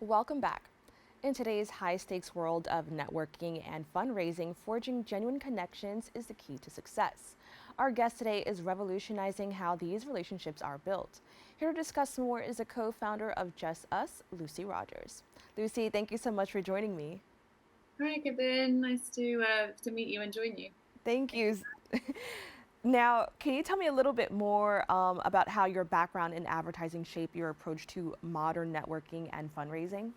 Welcome back. In today's high stakes world of networking and fundraising, forging genuine connections is the key to success. Our guest today is revolutionizing how these relationships are built. Here to discuss more is a co founder of Just Us, Lucy Rogers. Lucy, thank you so much for joining me. Hi, Kibin. Nice to meet you and join you. Thank Thank you. you. Now, can you tell me a little bit more about how your background in advertising shaped your approach to modern networking and fundraising?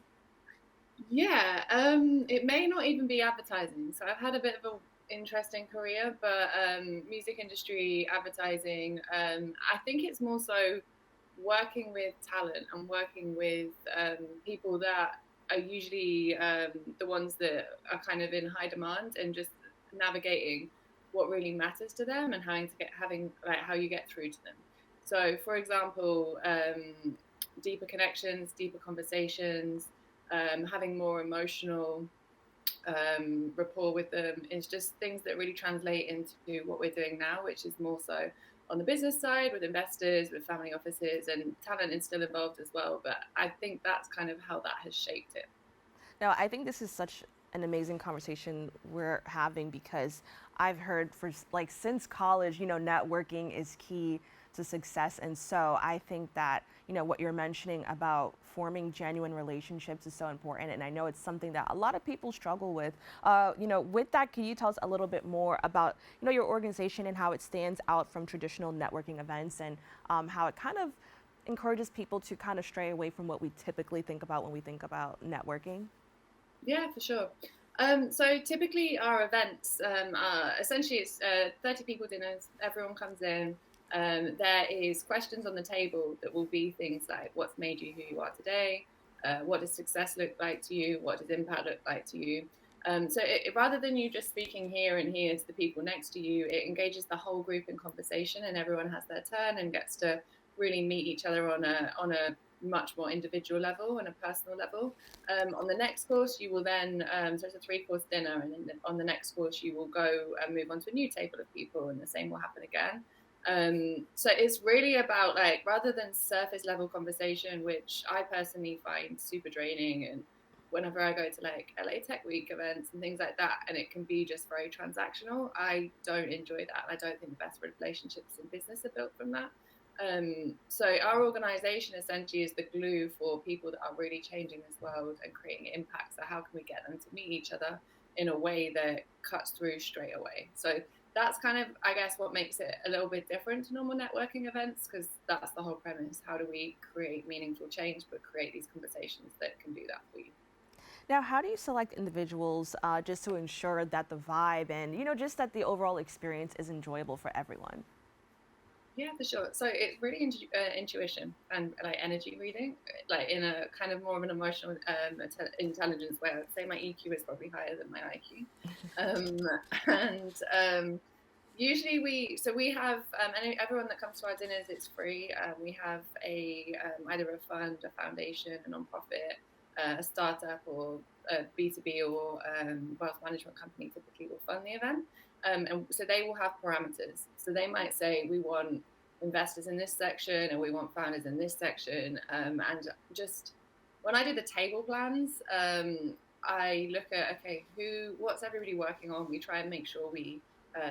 It may not even be advertising. So I've had a bit of an interesting career, but music industry, advertising. I think it's more so working with talent and working with people that are usually the ones that are kind of in high demand and just navigating what really matters to them and having like how you get through to them. So, for example, deeper connections, deeper conversations, having more emotional rapport with them is just things that really translate into what we're doing now, which is more so on the business side with investors, with family offices, and talent is still involved as well. But I think that's kind of how that has shaped it. Now, I think this is such an amazing conversation we're having because I've heard for like since college, networking is key to success. And so I think that, what you're mentioning about forming genuine relationships is so important. And I know it's something that a lot of people struggle with. With that, can you tell us a little bit more about, your organization and how it stands out from traditional networking events and how it kind of encourages people to kind of stray away from what we typically think about when we think about networking? Yeah, for sure. So typically our events are essentially it's 30 people dinners. Everyone comes in. There is questions on the table that will be things like what's made you who you are today, what does success look like to you, what does impact look like to you. Rather than you just speaking here and here to the people next to you, it engages the whole group in conversation, and everyone has their turn and gets to really meet each other on a much more individual level and a personal level. On the next course, you will then, so it's a three-course dinner, and then on the next course, you will go and move on to a new table of people, and the same will happen again. So it's really about like rather than surface level conversation, which I personally find super draining. And whenever I go to like LA Tech Week events and things like that, and it can be just very transactional, I don't enjoy that. I don't think the best relationships in business are built from that. So our organization essentially is the glue for people that are really changing this world and creating impact. So how can we get them to meet each other in a way that cuts through straight away? So that's kind of, I guess, what makes it a little bit different to normal networking events, because that's the whole premise. How do we create meaningful change, but create these conversations that can do that for you? Now, how do you select individuals just to ensure that the vibe and, just that the overall experience is enjoyable for everyone? Yeah, for sure. So it's really intuition and like energy reading, like in a kind of more of an emotional intelligence way. I would say my EQ is probably higher than my IQ. Um, and Usually we have everyone that comes to our dinners, it's free. We have a either a fund, a foundation, a nonprofit, a startup, or a B2B or wealth management company typically will fund the event. And so they will have parameters. So they might say we want investors in this section and we want founders in this section. And just when I do the table plans, I look at okay, what's everybody working on. We try and make sure we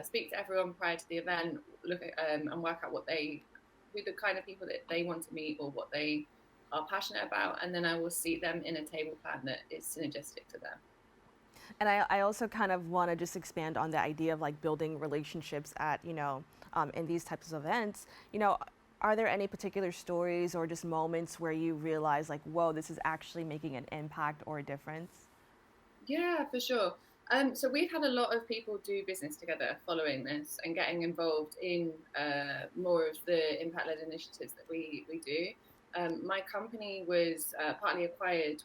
speak to everyone prior to the event, look at and work out who the kind of people that they want to meet or what they are passionate about, and then I will seat them in a table plan that is synergistic to them. And I also kind of want to just expand on the idea of like building relationships at, in these types of events. Are there any particular stories or just moments where you realize like, whoa, this is actually making an impact or a difference? Yeah, for sure. So we've had a lot of people do business together following this and getting involved in more of the impact-led initiatives that we do. My company was partly acquired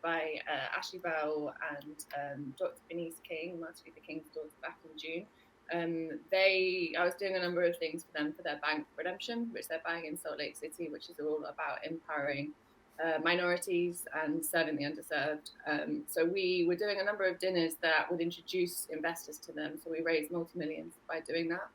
by Ashley Bell and Dr. Denise King, Martin Luther King's daughter, back in June. I was doing a number of things for them for their bank redemption, which they're buying in Salt Lake City, which is all about empowering minorities and serving the underserved. So we were doing a number of dinners that would introduce investors to them. So we raised multi-millions by doing that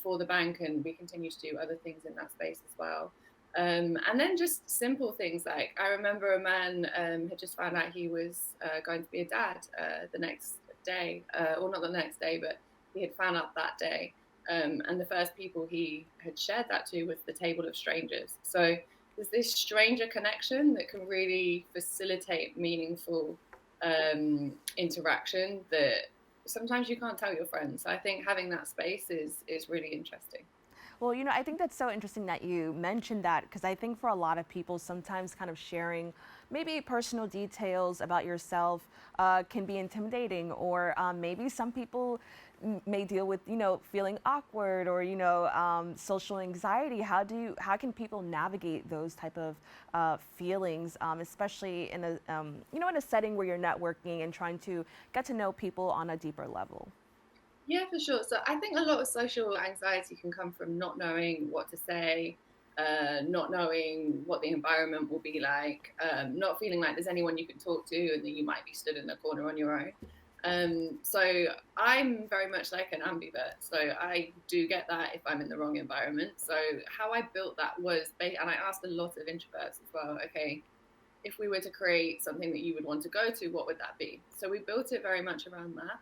for the bank, and we continue to do other things in that space as well. And then just simple things like I remember a man had just found out he was going to be a dad the next day, or not the next day, but he had found out that day. And the first people he had shared that to was the table of strangers. So there's this stranger connection that can really facilitate meaningful interaction that sometimes you can't tell your friends. So I think having that space is really interesting. Well, I think that's so interesting that you mentioned that because I think for a lot of people, sometimes kind of sharing maybe personal details about yourself can be intimidating, or maybe some people may deal with, feeling awkward or, social anxiety. How can people navigate those type of feelings, especially in in a setting where you're networking and trying to get to know people on a deeper level? Yeah, for sure. So I think a lot of social anxiety can come from not knowing what to say, not knowing what the environment will be like, not feeling like there's anyone you can talk to and that you might be stood in a corner on your own. So I'm very much like an ambivert. So I do get that if I'm in the wrong environment. So how I built that was, and I asked a lot of introverts as well, okay, if we were to create something that you would want to go to, what would that be? So we built it very much around that.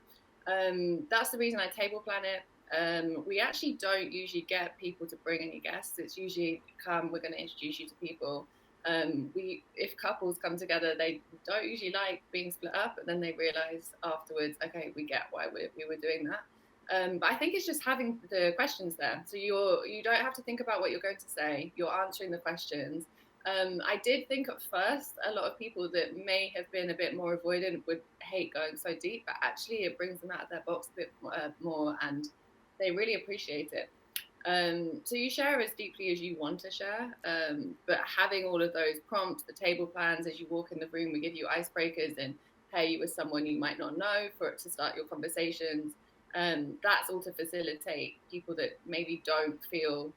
That's the reason I table plan it. We actually don't usually get people to bring any guests. It's usually we're going to introduce you to people. If couples come together, they don't usually like being split up, and then they realize afterwards, okay, we get why we were doing that. But I think it's just having the questions there. So you don't have to think about what you're going to say. You're answering the questions. I did think at first a lot of people that may have been a bit more avoidant would hate going so deep, but actually it brings them out of their box a bit more, and they really appreciate it. So you share as deeply as you want to share, but having all of those prompts, the table plans as you walk in the room, we give you icebreakers and pair you with someone you might not know for it to start your conversations. That's all to facilitate people that maybe don't feel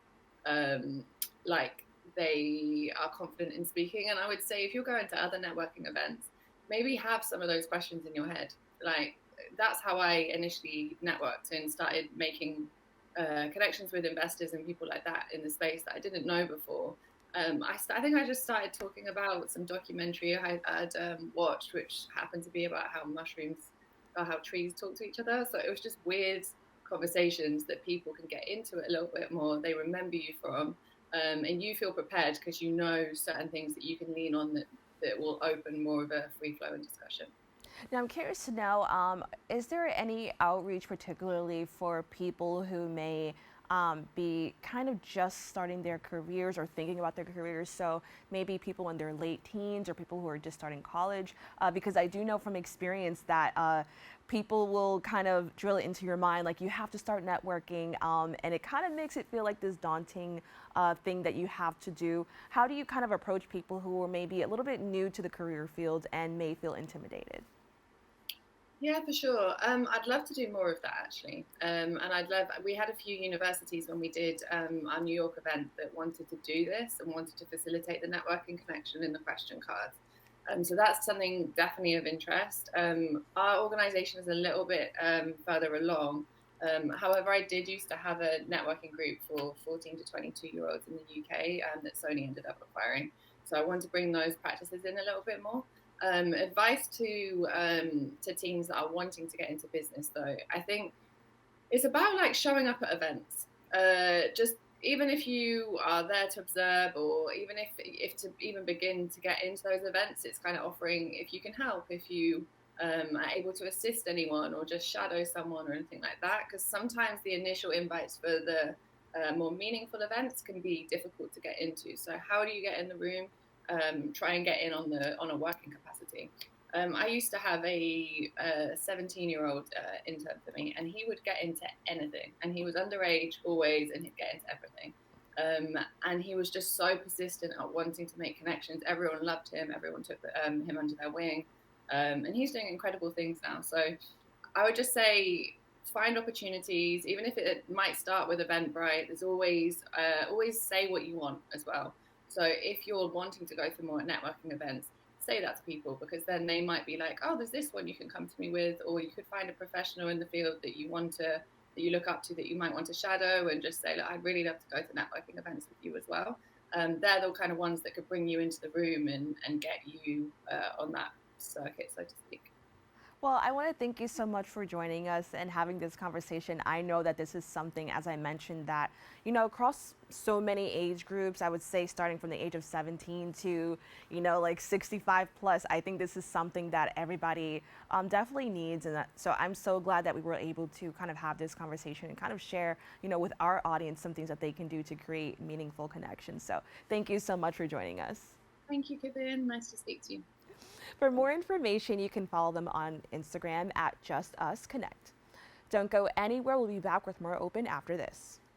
like they are confident in speaking. And I would say if you're going to other networking events, maybe have some of those questions in your head. Like that's how I initially networked and started making connections with investors and people like that in the space that I didn't know before. I think I just started talking about some documentary I'd watched, which happened to be about how mushrooms or how trees talk to each other. So it was just weird conversations that people can get into it a little bit more. They remember you from, and you feel prepared because you know certain things that you can lean on that will open more of a free flow and discussion. Now, I'm curious to know, is there any outreach particularly for people who may be kind of just starting their careers or thinking about their careers? So maybe people in their late teens or people who are just starting college, because I do know from experience that people will kind of drill it into your mind, like you have to start networking, and it kind of makes it feel like this daunting thing that you have to do. How do you kind of approach people who are maybe a little bit new to the career field and may feel intimidated? Yeah, for sure. I'd love to do more of that actually. We had a few universities when we did our New York event that wanted to do this and wanted to facilitate the networking connection in the question cards. So that's something definitely of interest. Our organization is a little bit further along. However, I did used to have a networking group for 14 to 22-year-olds in the UK that Sony ended up acquiring. So I want to bring those practices in a little bit more. Advice to teams that are wanting to get into business, though, I think it's about like showing up at events. Just even if you are there to observe, or even if to even begin to get into those events, it's kind of offering if you can help, if you are able to assist anyone, or just shadow someone or anything like that. Because sometimes the initial invites for the more meaningful events can be difficult to get into. So how do you get in the room? Try and get in on a working capacity. I used to have a 17-year-old intern for me, and he would get into anything. And he was underage always, and he'd get into everything. And he was just so persistent at wanting to make connections. Everyone loved him. Everyone took him under their wing. And he's doing incredible things now. So I would just say find opportunities, even if it might start with Eventbrite. There's always say what you want as well. So if you're wanting to go to more networking events, say that to people, because then they might be like, oh, there's this one you can come to me with, or you could find a professional in the field that you look up to, that you might want to shadow, and just say, look, I'd really love to go to networking events with you as well. they're the kind of ones that could bring you into the room and get you on that circuit, so to speak. Well, I want to thank you so much for joining us and having this conversation. I know that this is something, as I mentioned, that, across so many age groups, I would say starting from the age of 17 to, like 65 plus, I think this is something that everybody definitely needs. And so I'm so glad that we were able to kind of have this conversation and kind of share, with our audience some things that they can do to create meaningful connections. So thank you so much for joining us. Thank you, Kibin. Nice to speak to you. For more information, you can follow them on Instagram at Just Us Connect. Don't go anywhere. We'll be back with more Open after this.